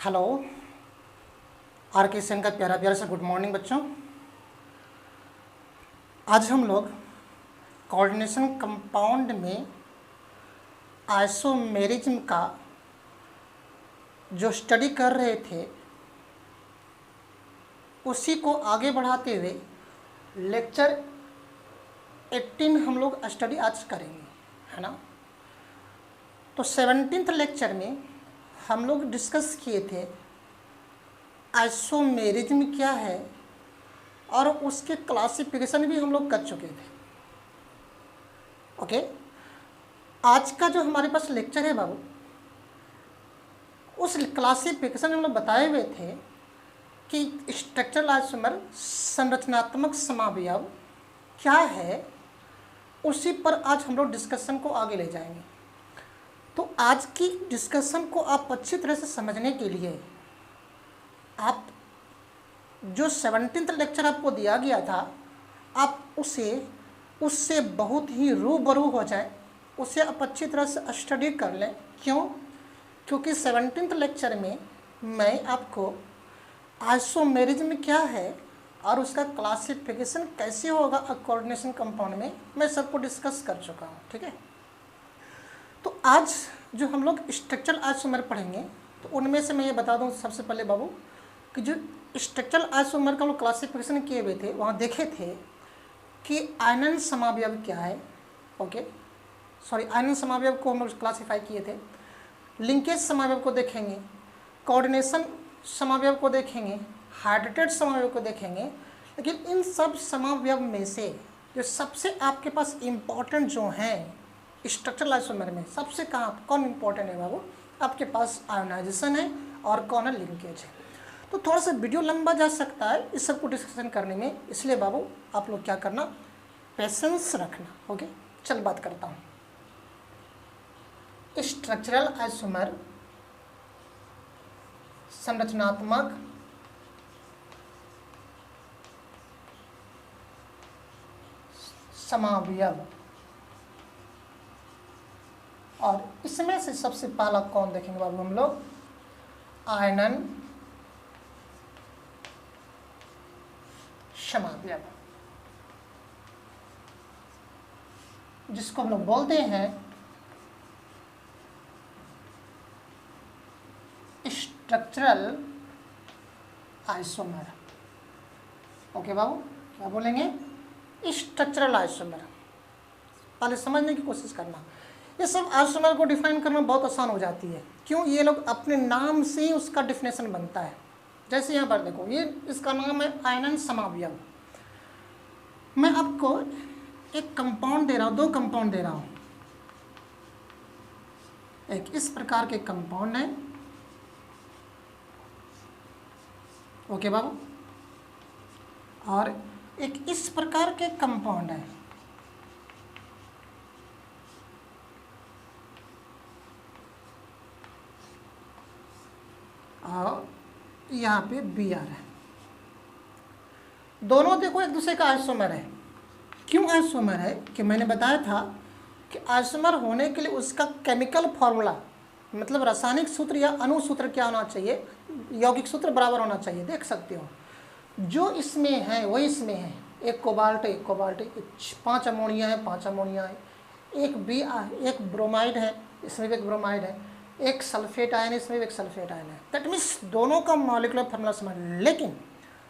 Hello are के सेन का प्यारा प्यारा सा गुड मॉर्निंग बच्चों। आज हम लोग कोऑर्डिनेशन कंपाउंड में आइसोमेरिज्म का जो स्टडी कर रहे थे उसी को आगे बढ़ाते हुए लेक्चर 18 हम लोग स्टडी आज करेंगे, है ना। तो 17th लेक्चर में हम लोग डिस्कस किए थे आइसोमेरिज्म क्या है और उसके क्लासिफिकेशन भी हम लोग कर चुके थे। ओके, आज का जो हमारे पास लेक्चर है बाबू, उस क्लासिफिकेशन में हम लोग बताए हुए थे कि स्ट्रक्चरल आइसोमर संरचनात्मक समावयव क्या है, उसी पर आज हम लोग डिस्कशन को आगे ले जाएंगे। तो आज की डिस्कशन को आप अच्छी तरह से समझने के लिए आप जो 17th लेक्चर आपको दिया गया था आप उससे बहुत ही रूबरू हो जाए, उसे आप अच्छी तरह से स्टडी कर लें। क्यों? क्योंकि 17th लेक्चर में मैं आपको आइसोमेरिज्म क्या है और उसका क्लासिफिकेशन कैसे होगा कोऑर्डिनेशन कंपाउंड में, मैं सबको डिस्कस कर चुका हूँ। ठीक है, तो आज जो हम लोग स्ट्रक्चरल आइसोमर पढ़ेंगे तो उनमें से मैं ये बता दूँ सबसे पहले बाबू कि जो स्ट्रक्चरल आइसोमर का लोग क्लासिफिकेशन किए हुए थे वहाँ देखे थे कि आयनन समावयव क्या है। ओके सॉरी, आयनन समावयव को हम लोग क्लासीफाई किए थे, लिंकेज समावयव को देखेंगे, कोऑर्डिनेशन समावयव को देखेंगे, हाइड्रेटेड समावयव को देखेंगे। लेकिन इन सब समावयव में से जो सबसे आपके पास इम्पॉर्टेंट जो हैं स्ट्रक्चरल आइसोमर में सबसे कौन इम्पोर्टेंट है बाबू? आपके पास आयोनाइजेशन है और कॉर्नर लिंकेज है। तो थोड़ा सा वीडियो लंबा जा सकता है इस सब को डिस्कशन करने में, इसलिए बाबू आप लोग क्या करना, पेशेंस रखना। ओके, चल बात करता हूँ। स्ट्रक्चरल आइसोमर संरचनात्मक समावयव, और इसमें से सबसे पहला कौन देखेंगे बाबू हम लोग? आयनन समावयव, जिसको हम लोग बोलते हैं स्ट्रक्चरल आइसोमर। ओके बाबू, क्या बोलेंगे? Structural isomer. पहले समझने की कोशिश करना। ये सब आइसोमर को डिफाइन करना बहुत आसान हो जाती है। क्यों? ये लोग अपने नाम से ही उसका डिफिनेशन बनता है। जैसे यहाँ पर देखो, ये इसका नाम है आयनन समावयव। मैं आपको एक कंपाउंड दे रहा हूँ, दो कंपाउंड दे रहा हूँ। एक इस प्रकार के कंपाउंड है, ओके बाबू, और एक इस प्रकार के कंपाउंड है। और यहाँ पे Br है। दोनों देखो एक दूसरे का आइसोमर है। क्यों आइसोमर है? कि मैंने बताया था कि आइसोमर होने के लिए उसका केमिकल फॉर्मूला, मतलब रासायनिक सूत्र या अणु सूत्र क्या होना चाहिए? यौगिक सूत्र बराबर होना चाहिए। देख सकते हो जो इसमें है वही इसमें है। एक कोबाल्ट, एक कोबाल्ट, 5 अमोनिया है, 5 अमोनिया है, एक ब्रोमाइड है, इसमें भी एक ब्रोमाइड है, एक सल्फेट आयन है, इसमें भी एक सल्फेट आयन है। दैट मीन्स दोनों का मॉलिक्यूलर फार्मूला समान, लेकिन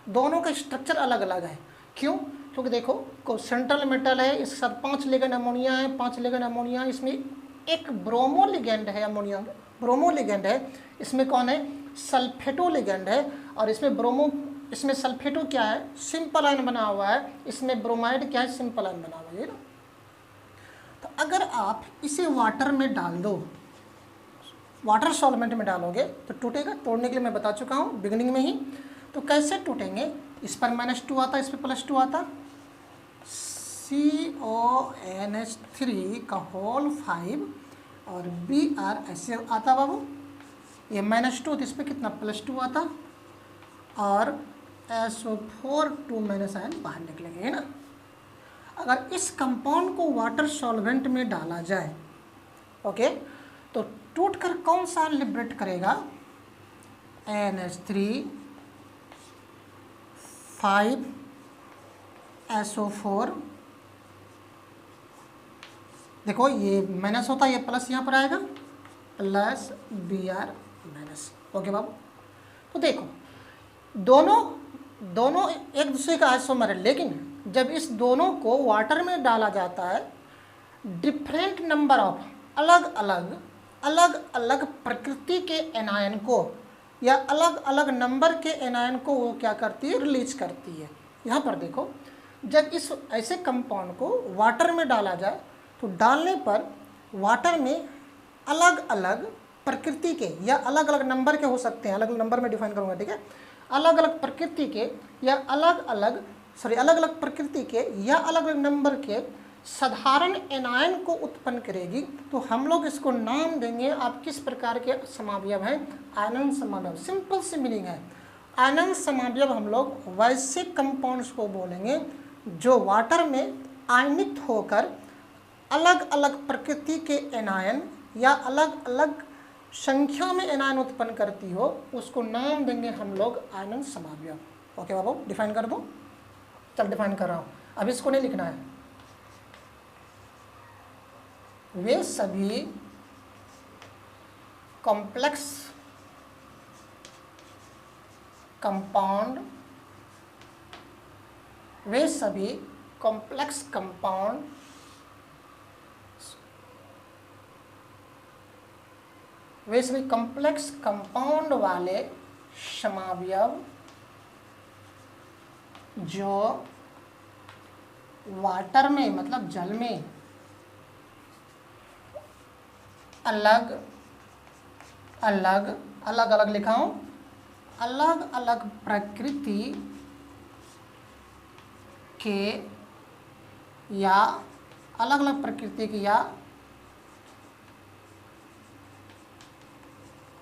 दोनों का स्ट्रक्चर अलग अलग है। क्यों? क्योंकि देखो सेंट्रल मेटल है, इसके साथ 5 लिगेंड अमोनिया है, 5 लिगेंड अमोनिया, इसमें एक ब्रोमो लिगेंड है, अमोनिया ब्रोमो लिगेंड है, इसमें कौन है? सल्फेटो लिगेंड है, और इसमें सल्फेटो क्या है? सिंपल आयन बना हुआ है, इसमें ब्रोमाइड क्या है? सिंपल आयन बना हुआ है ना। तो अगर आप इसे वाटर में डाल दो, वाटर सॉल्वेंट में डालोगे तो टूटेगा। तोड़ने के लिए मैं बता चुका हूँ बिगिनिंग में ही। तो कैसे टूटेंगे? इस पर -2 आता, इस पर +2 आता, CONH3 का होल 5 और Br ऐसे आता बाबू। ये -2 तो इस पर कितना? +2 आता, और SO4 2 माइनस आयन बाहर निकलेंगे, है ना। अगर इस कंपाउंड को वाटर सॉल्वेंट में डाला जाए, ओके, तो टूटकर कौन सा लिबरेट करेगा? NH3 5 SO4। देखो ये माइनस होता है, ये प्लस यहाँ पर आएगा, प्लस Br माइनस। ओके बाबू, तो देखो दोनों दोनों एक दूसरे का आइसोमर है, लेकिन जब इस दोनों को वाटर में डाला जाता है, डिफरेंट नंबर ऑफ अलग अलग प्रकृति के एनायन को या अलग अलग नंबर के एनायन को वो क्या करती है, रिलीज करती है। यहाँ पर देखो, जब इस ऐसे कंपाउंड को वाटर में डाला जाए तो डालने पर वाटर में अलग अलग प्रकृति के या अलग अलग नंबर के हो सकते हैं, अलग अलग नंबर में डिफाइन करूँगा, ठीक है, अलग अलग प्रकृति के या अलग अलग प्रकृति के या अलग अलग नंबर के साधारण एनायन को उत्पन्न करेगी। तो हम लोग इसको नाम देंगे, आप किस प्रकार के समावयव हैं, आयनन समावयव। सिंपल सी मीनिंग है, आयनन समावयव हम लोग वैसे कंपाउंड्स को बोलेंगे जो वाटर में आयनित होकर अलग अलग प्रकृति के एनायन या अलग अलग संख्या में एनायन उत्पन्न करती हो, उसको नाम देंगे हम लोग आयनन समावयव। ओके बाबू, डिफाइन कर दो। चल डिफाइन कर रहा हूँ, अब इसको नहीं लिखना है। वे सभी कॉम्प्लेक्स कंपाउंड वाले समावयव जो वाटर में मतलब जल में अलग अलग लिखा हूं, अलग अलग प्रकृति के या अलग अलग प्रकृति की या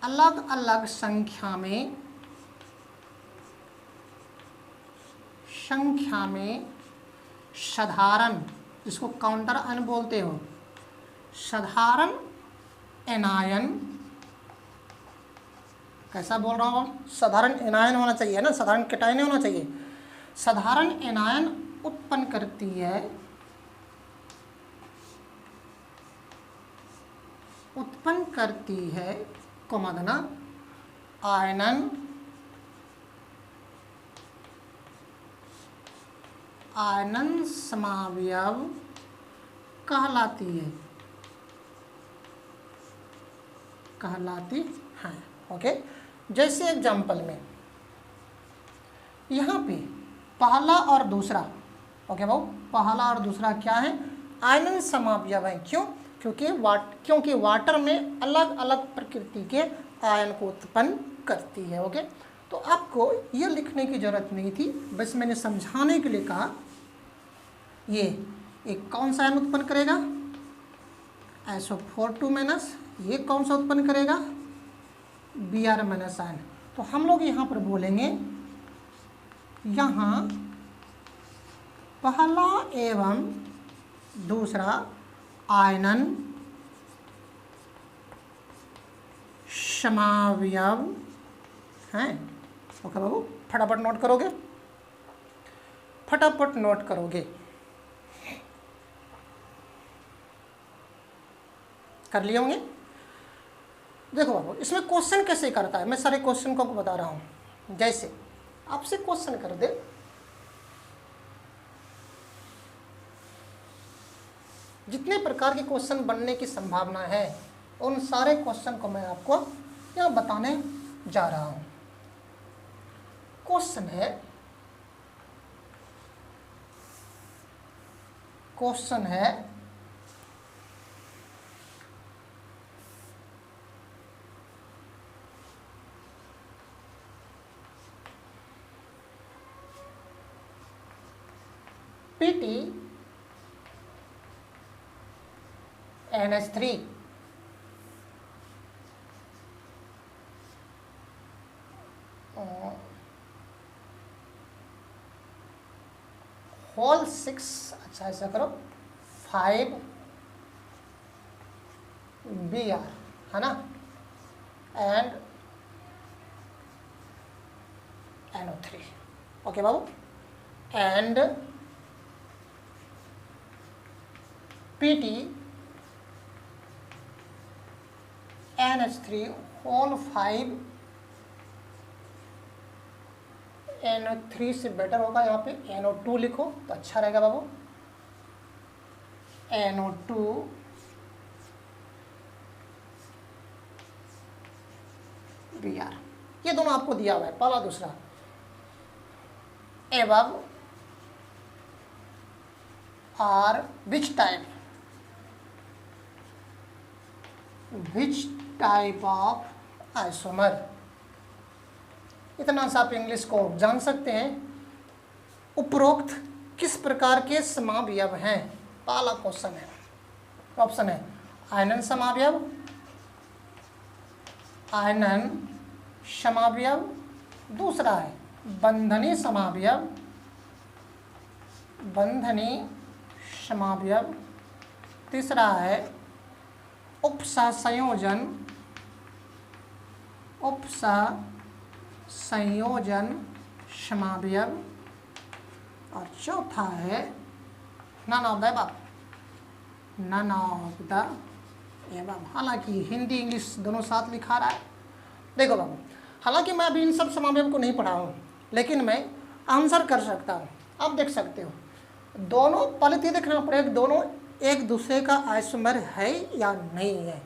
अलग अलग संख्या में साधारण, जिसको काउंटर आयन बोलते हो, साधारण एनायन, कैसा बोल रहा हूँ, साधारण एनायन होना चाहिए ना, साधारण कैटायन नहीं होना चाहिए, साधारण एनायन उत्पन्न करती है कोमा देना आयनन समावयव कहलाती है। ओके, जैसे एग्जाम्पल में यहाँ पे पहला और दूसरा, ओके बाबू, पहला और दूसरा क्या है, आयनन समावयव है। क्यों? क्योंकि वाटर में अलग अलग प्रकृति के आयन को उत्पन्न करती है। ओके, तो आपको ये लिखने की जरूरत नहीं थी, बस मैंने समझाने के लिए कहा। ये एक कौन सा आयन उत्पन्न करेगा, SO4 माइनस, ये कौन सा उत्पन्न करेगा, Br माइनस आयन। तो हम लोग यहाँ पर बोलेंगे, यहाँ पहला एवं दूसरा आयनन समावयव हैं। ओके बाबू, फटाफट नोट करोगे, कर लिए होंगे। देखो बाबू, इसमें क्वेश्चन कैसे करता है, मैं सारे क्वेश्चन को बता रहा हूँ। जैसे आपसे क्वेश्चन कर दे, जितने प्रकार के क्वेश्चन बनने की संभावना है, उन सारे क्वेश्चन को मैं आपको यहाँ बताने जा रहा हूँ। क्वेश्चन है PT NH3 होल 6, अच्छा ऐसा करो, 5 Br है ना, एंड NO3, ओके बाबू, and PT NH3 whole 5 NO3 से बेटर होगा, यहाँ पे NO2 लिखो तो अच्छा रहेगा बाबू, NO2 Br, ये दोनों आपको दिया हुआ है, पहला दूसरा। Above are which type of isomer, इतना सा आप इंग्लिश को जान सकते हैं। उपरोक्त किस प्रकार के समावयव हैं, पहला क्वेश्चन है, ऑप्शन है आयनन समावयव, आयनन समावयव, दूसरा है बंधनी समावयव, बंधनी समावयव, तीसरा है उपसा संयोजन, उपसा संयोजन समावयव, और चौथा है none of the above, none of the above. हालांकि हिंदी इंग्लिश दोनों साथ लिखा रहा है। देखो बाबू, हालांकि मैं अभी इन सब समावयव को नहीं पढ़ा हूँ, लेकिन मैं आंसर कर सकता हूँ। आप देख सकते हो, दोनों पहले तो देखना पड़ेगा दोनों एक दूसरे का आइसोमर है या नहीं है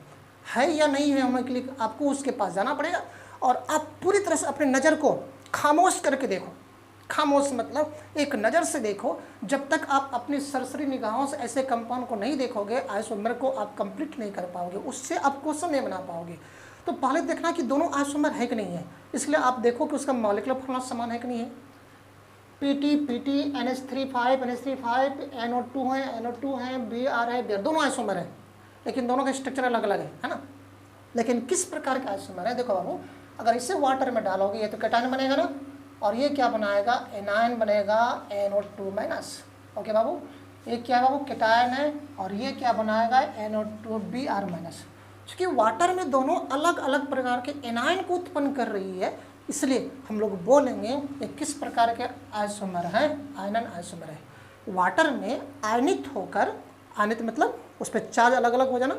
या नहीं है, होने के लिए आपको उसके पास जाना पड़ेगा और आप पूरी तरह से अपनी नज़र को खामोश करके देखो। खामोश मतलब एक नज़र से देखो, जब तक आप अपनी सरसरी निगाहों से ऐसे कंपाउंड को नहीं देखोगे, आइसोमर को आप कंप्लीट नहीं कर पाओगे, उससे आप क्वेश्चन नहीं बना पाओगे। तो पहले देखना कि दोनों आइसोमर है कि नहीं है, इसलिए आप देखो कि उसका मॉलिक्यूलर फॉर्मूला समान है कि नहीं है। PT NH3 NO2 है, Br है, Br दोनों आइसोमर है, लेकिन दोनों का स्ट्रक्चर अलग अलग है ना। लेकिन किस प्रकार का आइसोमर है, देखो बाबू, अगर इसे वाटर में डालोगे ये तो कैटायन बनेगा ना, और ये क्या बनाएगा, एनायन बनेगा NO2-। ओके बाबू, ये क्या बाबू, कैटायन है, और ये क्या बनाएगा, NO2 Br-। क्योंकि वाटर में दोनों अलग अलग प्रकार के एनायन को उत्पन्न कर रही है, इसलिए हम लोग बोलेंगे ये किस प्रकार के आइसोमर हैं, आयनन आइसोमर है। वाटर में आयनित होकर, आयनित मतलब उस पर चार्ज अलग अलग हो जाना,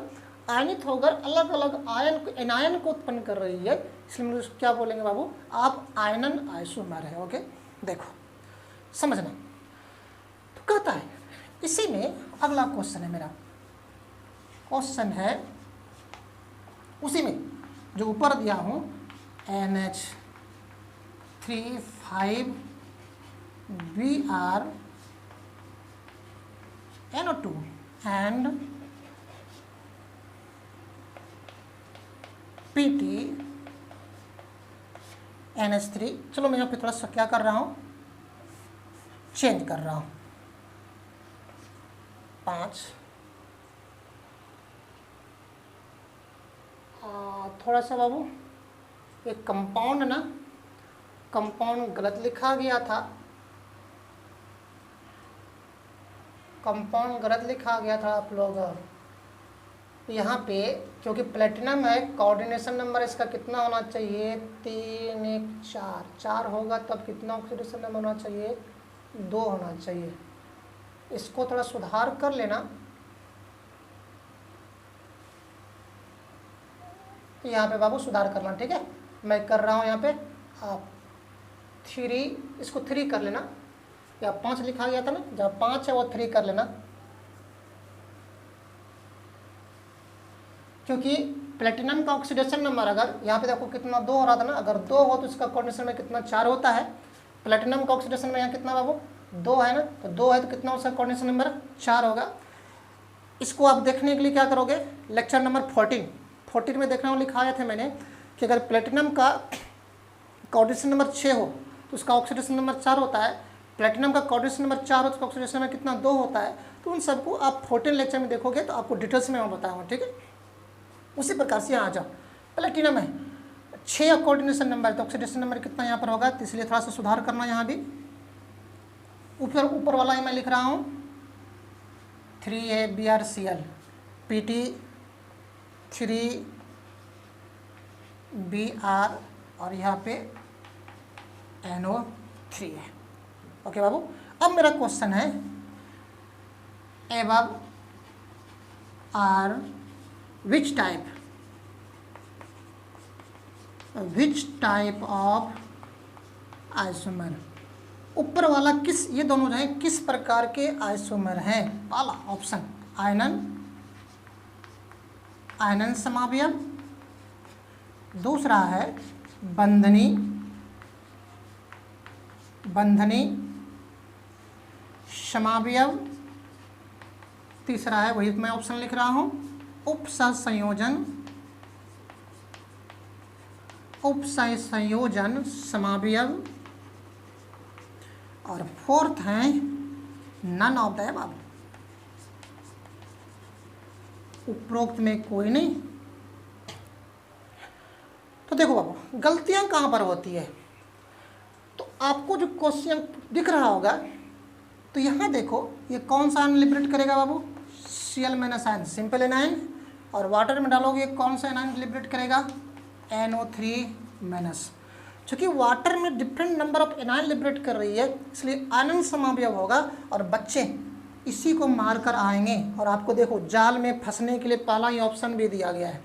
आयनित होकर अलग अलग एनायन को उत्पन्न कर रही है, इसलिए हम लोग क्या बोलेंगे बाबू, आप आयनन आइसोमर है। ओके, देखो समझना। तो कहता है, इसी में अगला क्वेश्चन है, मेरा क्वेश्चन है उसी में जो ऊपर दिया हूँ, NH3 5 Br NO2 and PT NH3। चलो मैं यहाँ पे थोड़ा सा क्या कर रहा हूँ, चेंज कर रहा हूँ, 5 थोड़ा सा बाबू, एक कंपाउंड ना, कंपाउंड गलत लिखा गया था, कंपाउंड गलत लिखा गया था आप लोग यहाँ पे, क्योंकि प्लेटिनम है, कोऑर्डिनेशन नंबर इसका कितना होना चाहिए, 3 1 4 4 होगा, तब कितना ऑक्सीडेशन नंबर होना चाहिए, 2 होना चाहिए। इसको थोड़ा सुधार कर लेना, यहाँ पे बाबू सुधार करना, ठीक है। मैं कर रहा हूँ यहाँ पे, आप 3, इसको 3 कर लेना, या 5 लिखा गया था ना, जहाँ 5 है वो 3 कर लेना, क्योंकि प्लेटिनम का ऑक्सीडेशन नंबर अगर यहाँ पे देखो कितना 2 हो रहा था ना, अगर 2 हो तो इसका कोऑर्डिनेशन में कितना 4 होता है। प्लेटिनम का ऑक्सीडेशन में यहाँ कितना बाबू, 2 है ना, तो 2 है तो कितना उसका कोऑर्डिनेशन नंबर 4 होगा। इसको आप देखने के लिए क्या करोगे, लेक्चर नंबर 14 में देखना लिखाया था मैंने कि अगर प्लेटिनम का कोऑर्डिनेशन नंबर 6 हो तो उसका ऑक्सीडेशन नंबर 4 होता है, प्लेटिनम का कोऑर्डिनेशन नंबर 4 हो तो उसका ऑक्सीडेशन नंबर कितना 2 होता है। तो उन सबको आप 14 लेक्चर में देखोगे तो आपको डिटेल्स में मैं बताऊँगा, ठीक है। उसी प्रकार से यहाँ आ जाओ, प्लेटिनम है 6 कोऑर्डिनेशन नंबर, तो ऑक्सीडेशन नंबर कितना यहाँ पर होगा, तो इसलिए थोड़ा सा सुधार करना। यहाँ भी ऊपर वाला ही मैं लिख रहा हूँ 3ABrCl PT 3Br और यहाँ पे NO3 है। ओके बाबू, अब मेरा क्वेश्चन है above are which type of isomer, ऊपर वाला किस, ये दोनों जो है किस प्रकार के आइसोमर हैं? पहला ऑप्शन आयनन समावयव, दूसरा है बंधनी समावयव, तीसरा है, वही मैं ऑप्शन लिख रहा हूं, उपसंयोजन समावयव, और फोर्थ है नन ऑफ द अबव, उपरोक्त में कोई नहीं। तो देखो बाबू, गलतियां कहां पर होती है? तो आपको जो क्वेश्चन दिख रहा होगा, तो यहां देखो, ये कौन सा आयन लिबरेट करेगा बाबू? Cl minus ion, simple anion, और वाटर में डालोगे कौन सा एनायन लिबरेट करेगा? NO3 minus. चूँकि वाटर में different number of anion liberate कर रही है, इसलिए आयनन समावयव होगा, और बच्चे इसी को मारकर आएंगे। और आपको देखो, जाल में फंसने के लिए पहला ही ऑप्शन भी दिया गया है।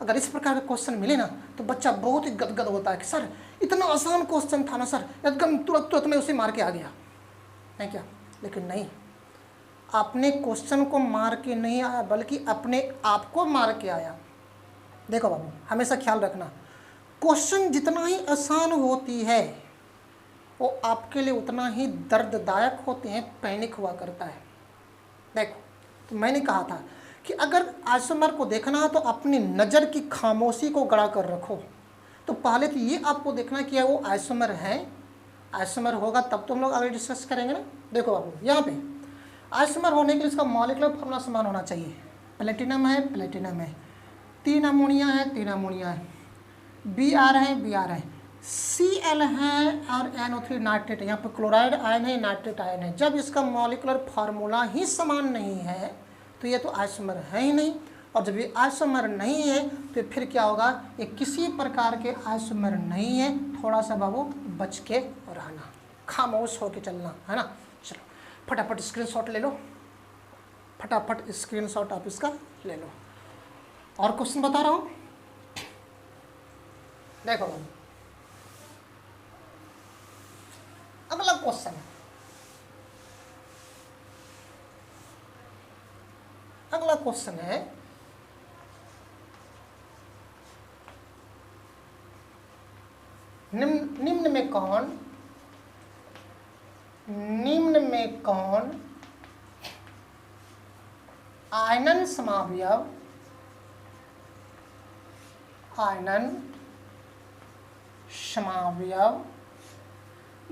अगर इस प्रकार का क्वेश्चन मिले ना, तो बच्चा बहुत ही गदगद होता है कि सर इतना आसान क्वेश्चन था ना सर, एकदम तुरंत में उसे मार के आ गया है क्या? लेकिन नहीं, आपने क्वेश्चन को मार के नहीं आया, बल्कि अपने आप को मार के आया। देखो बाबू, हमेशा ख्याल रखना, क्वेश्चन जितना ही आसान होती है, वो आपके लिए उतना ही दर्ददायक होते हैं, पैनिक हुआ करता है। देखो, तो मैंने कहा था कि अगर आइसोमर को देखना है तो अपनी नज़र की खामोशी को गड़ा कर रखो। तो पहले तो ये आपको देखना कि वो आइसोमर है, आइसोमर होगा तब तो हम लोग आगे डिस्कस करेंगे ना। देखो बाबू, यहाँ पे आइसोमर होने के लिए इसका मॉलिक्यूलर फॉर्मूला समान होना चाहिए। प्लेटिनम है, प्लेटिनम है, 3 अमोनिया है, 3 अमोनिया है, Br है, Br है, Cl है, और NO3 नाइट्रेट है। यहाँ पर क्लोराइड आयन है, नाइट्रेट आयन है। जब इसका मॉलिक्यूलर फार्मूला ही समान नहीं है, तो ये तो आइसोमर है ही नहीं। और जब ये आइसोमर नहीं है, तो फिर क्या होगा? ये किसी प्रकार के आइसोमर नहीं है। थोड़ा सा बाबू बच के रहना, खामोश होके चलना, है ना। चलो फटाफट स्क्रीनशॉट ले लो, फटाफट स्क्रीनशॉट आप इसका ले लो। और क्वेश्चन बता रहा हूँ, देखो बाबू, अगला क्वेश्चन, अगला क्वेश्चन है निम्न में कौन आयनन समावयव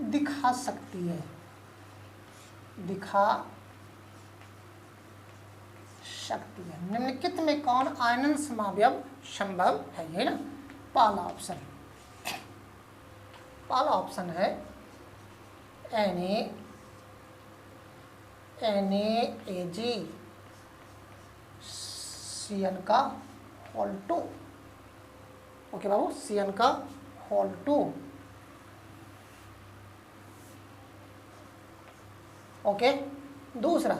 दिखा सकती है, निम्नलिखित में कौन आयनन समावयव संभव है? ये ना पहला ऑप्शन है NaAg Cn का होल 2। ओके बाबू, Cn का होल 2। ओके, दूसरा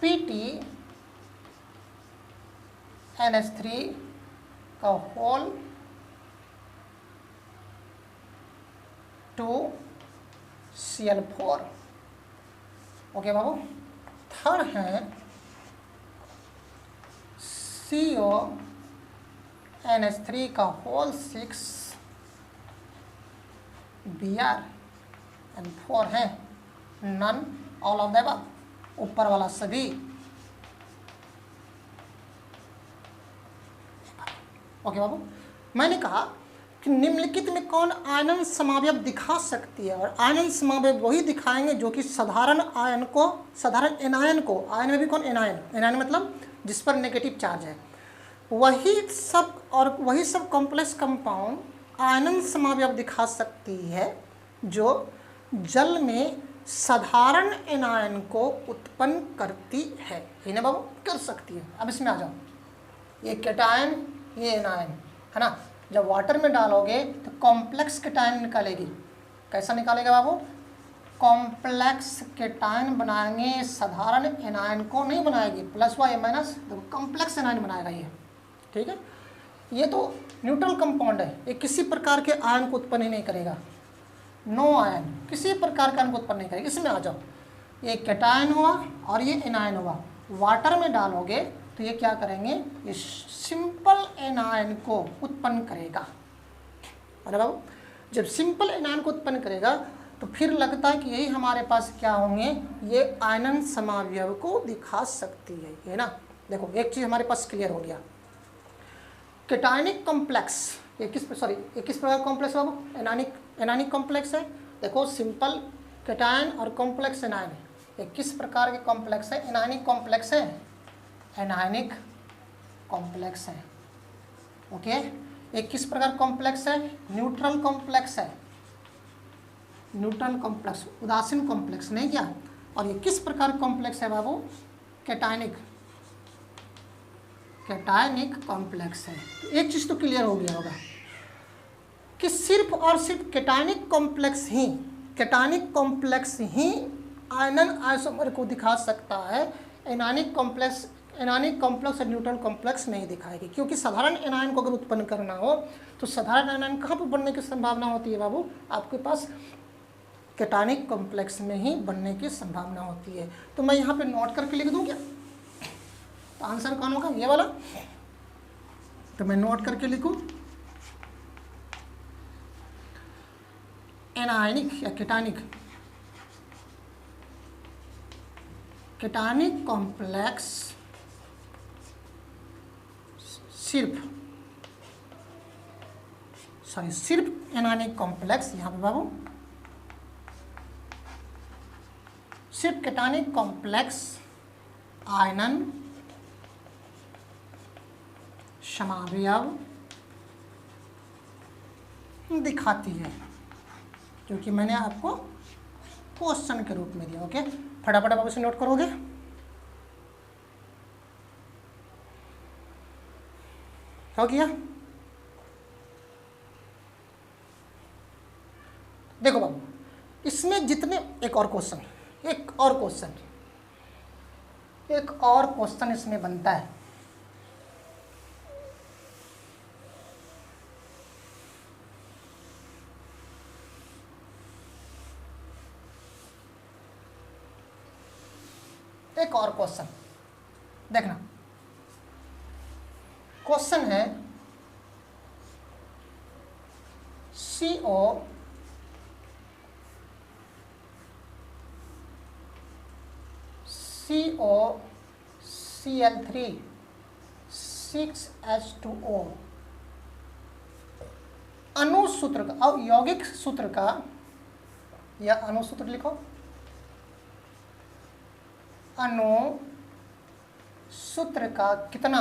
PtNH3 का होल 2 Cl4। ओके बाबू, थर्ड है CONH3 का होल 6 Br, एंड 4 है none all of the above, ऊपर वाला सभी। ओके बाबू, मैंने कहा कि निम्नलिखित में कौन आयनन समावयव दिखा सकती है, और आयनन समावयव वही दिखाएंगे जो कि साधारण एनायन को, आयन में भी कौन एनायन मतलब जिस पर नेगेटिव चार्ज है, वही सब कॉम्प्लेक्स कंपाउंड आयनन समावयव दिखा सकती है जो जल में साधारण एनायन को उत्पन्न करती है। ही ना बाबू, कर सकती है। अब इसमें आ जाओ, ये कैटायन, ये एनायन, है ना। जब वाटर में डालोगे तो कॉम्प्लेक्स केटायन निकालेगी। कैसा निकालेगा बाबू? कॉम्प्लेक्स केटायन बनाएंगे, साधारण एनायन को नहीं बनाएगी, प्लस व या माइनस, देखो कॉम्प्लेक्स एनायन बनाएगा ये, ठीक है। ये तो न्यूट्रल कंपाउंड है, ये किसी प्रकार के आयन को उत्पन्न ही नहीं करेगा, नो आयन, किसी प्रकार का आयन को उत्पन्न नहीं करेगा। इसमें आ जाओ, ये केटायन हुआ और ये एनायन हुआ, वाटर में डालोगे तो ये क्या करेंगे, ये सिंपल एनायन को उत्पन्न करेगा। अरे बाबू, जब सिंपल एनायन को उत्पन्न करेगा तो फिर लगता है कि यही हमारे पास क्या होंगे, ये आयनन समावयव को दिखा सकती है ना। देखो एक चीज़ हमारे पास क्लियर हो गया, केटायनिक कॉम्प्लेक्स ये किस प्रकार कॉम्प्लेक्स बाबू? एनानिक कॉम्प्लेक्स है। देखो सिंपल केटायन और कॉम्प्लेक्स एनायन, ये किस प्रकार के कॉम्प्लेक्स है? एनायनिक कॉम्प्लेक्स है, एनायनिक कॉम्प्लेक्स है। ओके, ये किस प्रकार कॉम्प्लेक्स है? न्यूट्रल कॉम्प्लेक्स है, न्यूट्रल कॉम्प्लेक्स, उदासीन कॉम्प्लेक्स नहीं क्या। और ये किस प्रकार कॉम्प्लेक्स है बाबू? केटायनिक कॉम्प्लेक्स है। तो एक चीज़ तो क्लियर हो गया होगा कि सिर्फ और सिर्फ केटायनिक कॉम्प्लेक्स ही आयनन आइसोमर को दिखा सकता है, एनायनिक कॉम्प्लेक्स और न्यूट्रल कॉम्प्लेक्स नहीं दिखाएगी। क्योंकि साधारण एनायन को अगर उत्पन्न करना हो तो साधारण एनायन कहाँ पर बनने की संभावना होती है बाबू? आपके पास केटायनिक कॉम्प्लेक्स में ही बनने की संभावना होती है। तो मैं यहाँ पे नोट करके लिख दूँ क्या? तो आंसर कौन होगा? ये वाला। तो मैं नोट करके लिखूँ, एनायनिक या केटायनिक कॉम्प्लेक्स सिर्फ एनायनिक कॉम्प्लेक्स, यहाँ पे बाबू सिर्फ केटायनिक कॉम्प्लेक्स आयनन समावयव दिखाती है, क्योंकि मैंने आपको क्वेश्चन के रूप में दिया। ओके, फटाफट आप इसे नोट करोगे। हो गया? देखो बाबू, इसमें जितने एक और क्वेश्चन इसमें बनता है। एक और क्वेश्चन देखना, क्वेश्चन है COCl3 6H2O अणुसूत्र का और यौगिक सूत्र का, या अणुसूत्र लिखो, अणुसूत्र का कितना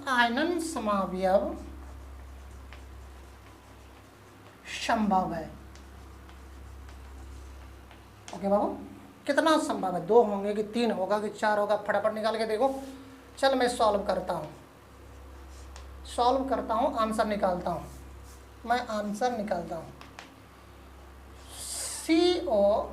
आयनन समावयव संभव है। ओके बाबू, कितना संभव है? 2 होंगे कि 3 होगा कि 4 होगा? फटाफट निकाल के देखो। चल मैं सॉल्व करता हूँ, आंसर निकालता हूँ। मैं आंसर निकालता हूँ। COCl3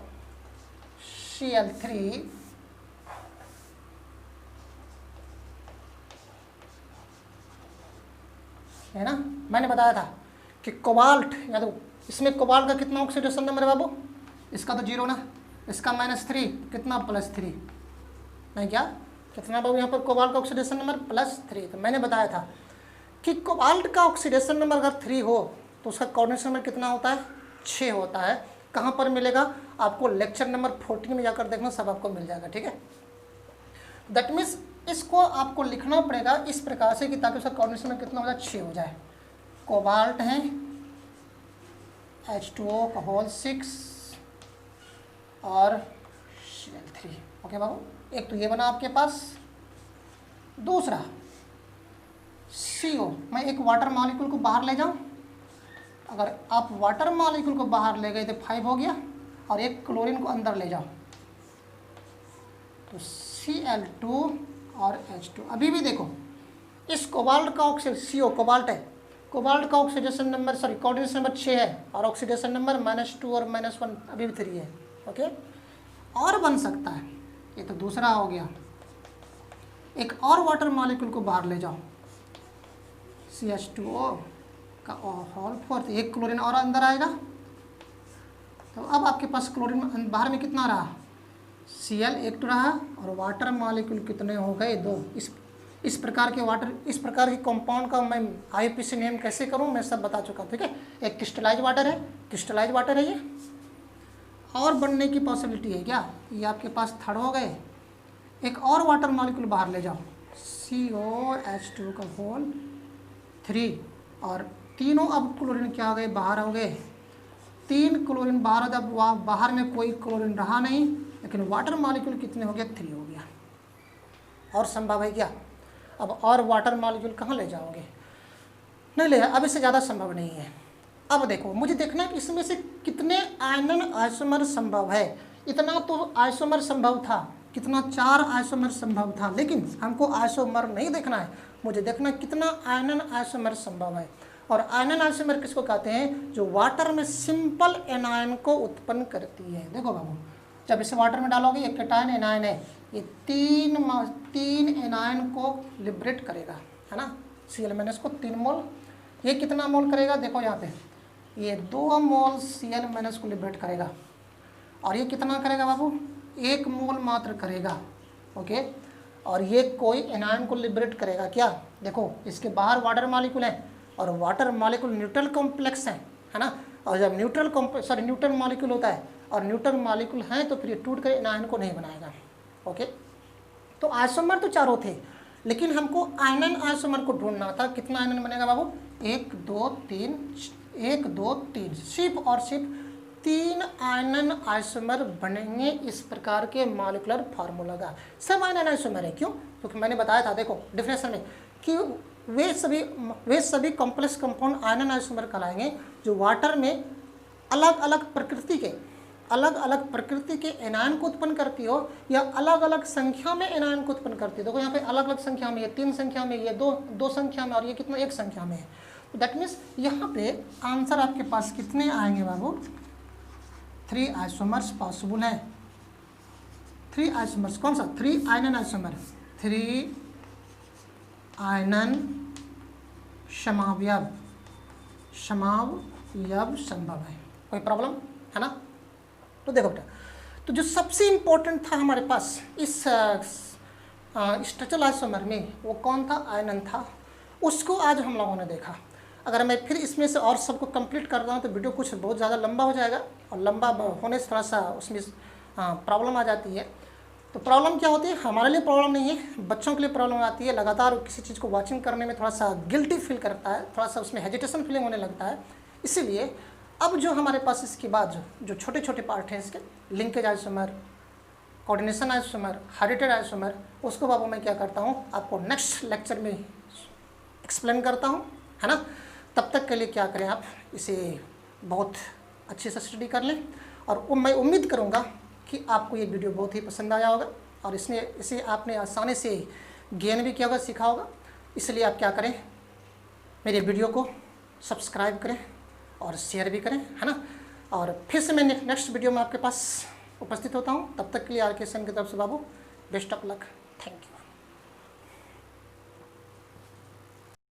है ना, मैंने बताया था कि कोबाल्ट, या तो इसमें कोबाल्ट का कितना ऑक्सीडेशन नंबर है बाबू? इसका तो 0 ना, इसका -3, कितना +3 नहीं क्या? कितना बाबू यहाँ पर कोबाल्ट का ऑक्सीडेशन नंबर? +3। तो मैंने बताया था कि कोबाल्ट का ऑक्सीडेशन नंबर अगर 3 हो तो उसका कोऑर्डिनेशन नंबर कितना होता है? 6 होता है। कहाँ पर मिलेगा? आपको लेक्चर नंबर 14 में जाकर देखना, सब आपको मिल जाएगा, ठीक है। दैट मीन्स इसको आपको लिखना पड़ेगा इस प्रकार से कि ताकि उसका कोऑर्डिनेशन नंबर कितना हो जाए? 6 हो जाए। कोबाल्ट है H2O का होल 6 और Cl3। ओके बाबू, एक तो ये बना आपके पास। दूसरा CO, मैं एक वाटर मॉलिक्यूल को बाहर ले जाऊं, अगर आप वाटर मॉलिक्यूल को बाहर ले गए तो 5 हो गया, और एक क्लोरीन को अंदर ले जाओ तो Cl2 और H2। अभी भी देखो इस कोबाल्ट का CO कोबाल्ट है, कोबाल्ट का ऑक्सीडेशन नंबर कोऑर्डिनेशन नंबर 6 है और ऑक्सीडेशन नंबर -2 और -1 अभी भी 3 है। ओके, और बन सकता है, ये तो दूसरा हो गया। एक और वाटर मॉलिक्यूल को बाहर ले जाओ, CH2O का होल 4, एक क्लोरीन और अंदर आएगा। तो अब आपके पास क्लोरीन बाहर में कितना रहा, Cl एक रहा और वाटर मॉलिक्यूल कितने हो गए, 2। इस प्रकार के कंपाउंड का मैं IUPAC नेम कैसे करूं मैं सब बता चुका हूं। ठीक है, एक क्रिस्टलाइज वाटर है ये, और बनने की पॉसिबिलिटी है क्या, ये आपके पास थर्ड हो गए। एक और वाटर मॉलिक्यूल बाहर ले जाओ, COH2 का होल 3, और तीनों अब क्लोरीन क्या हो गए, बाहर हो गए। 3 क्लोरीन बाहर, जब बाहर में कोई क्लोरीन रहा नहीं, लेकिन वाटर मॉलिक्यूल कितने हो गया, 3 हो गया। और संभव है क्या, अब और वाटर मॉलिक्यूल कहाँ ले जाओगे, नहीं ले, अब इससे ज़्यादा संभव नहीं है। अब देखो मुझे देखना है कि इसमें से कितने आयनन आइसोमर संभव है। इतना तो आइसोमर संभव था, कितना, 4 आइसोमर संभव था, लेकिन हमको आइसोमर नहीं देखना है, मुझे देखना है कितना आयनन आइसोमर संभव है। और आयनन आइसोमर किसको कहते हैं, जो वाटर में सिंपल एनायन को उत्पन्न करती है। देखो बाबू, जब इसे वाटर में डालोगे, एक कैटायन एनायन है, ये 3 एनायन को लिबरेट करेगा, है ना, Cl- को 3 मोल। ये कितना मोल करेगा, देखो यहाँ पे, ये 2 मोल Cl- को लिबरेट करेगा। और ये कितना करेगा बाबू, 1 मोल मात्र करेगा। ओके, और ये कोई एनायन को लिबरेट करेगा क्या, देखो इसके बाहर वाटर मॉलिक्यूल है, और वाटर मॉलिक्यूल न्यूट्रल कॉम्प्लेक्स है ना। और जब न्यूट्रल मॉलिक्यूल होता है और न्यूट्रल मॉलिक्यूल हैं, तो फिर ये टूट कर एनायन को नहीं बनाएगा। ओके, तो आइसोमर तो 4 थे, लेकिन हमको आयनन आइसोमर को ढूंढना था। कितना आयनन बनेगा बाबू, 1 2 3 सिर्फ और सिर्फ 3 आयनन आइसोमर बनेंगे इस प्रकार के मॉलिक्यूलर फार्मूला का। सब आयनन आइसोमर है, क्यों, क्योंकि मैंने बताया था देखो डिफिनेशन में कि वे सभी कॉम्प्लेक्स कंपाउंड आयनन आइसोमर कहलाएंगे जो वाटर में अलग अलग प्रकृति के एनायन को उत्पन्न करती हो, या अलग अलग संख्या में एनायन को उत्पन्न करती है। देखो यहाँ पे अलग अलग संख्या में, ये 3 संख्या में, ये 2 संख्या में, और ये कितना, 1 संख्या में है। तो दैट मीन्स यहाँ पे आंसर आपके पास कितने आएंगे बाबू, 3 आइसोमर्स पॉसिबल है। 3 आइसोमर्स, कौन सा, 3 आयनन आइसोमर, 3 आयनन समावयव संभव है। कोई प्रॉब्लम है ना। तो देखो बेटा, तो जो सबसे इम्पोर्टेंट था हमारे पास इस स्ट्रक्चरल आइसोमर में, वो कौन था, आयनन था, उसको आज हम लोगों ने देखा। अगर मैं फिर इसमें से और सबको कंप्लीट कर रहा हूँ तो वीडियो कुछ बहुत ज़्यादा लंबा हो जाएगा, और लंबा होने से थोड़ा सा उसमें प्रॉब्लम आ जाती है। तो प्रॉब्लम क्या होती है, हमारे लिए प्रॉब्लम नहीं है, बच्चों के लिए प्रॉब्लम आती है। लगातार किसी चीज़ को वॉचिंग करने में थोड़ा सा गिल्टी फील करता है, थोड़ा सा उसमें हेजिटेशन फीलिंग होने लगता है। इसीलिए अब जो हमारे पास इसके बाद जो छोटे छोटे पार्ट हैं इसके, linkage isomer, coordination isomer, hydrated isomer, उसको बाबू मैं क्या करता हूँ, आपको नेक्स्ट लेक्चर में एक्सप्लेन करता हूँ, है ना। तब तक के लिए क्या करें, आप इसे बहुत अच्छे से स्टडी कर लें, और मैं उम्मीद करूँगा कि आपको ये वीडियो बहुत ही पसंद आया होगा, और इसे आपने आसानी से गेन भी किया होगा, सीखा होगा। इसलिए आप क्या करें, मेरे वीडियो को सब्सक्राइब करें और शेयर भी करें, है ना। और फिर से मैं नेक्स्ट वीडियो में आपके पास उपस्थित होता हूँ। तब तक के लिए RK की तरफ से बाबू best of luck, thank you.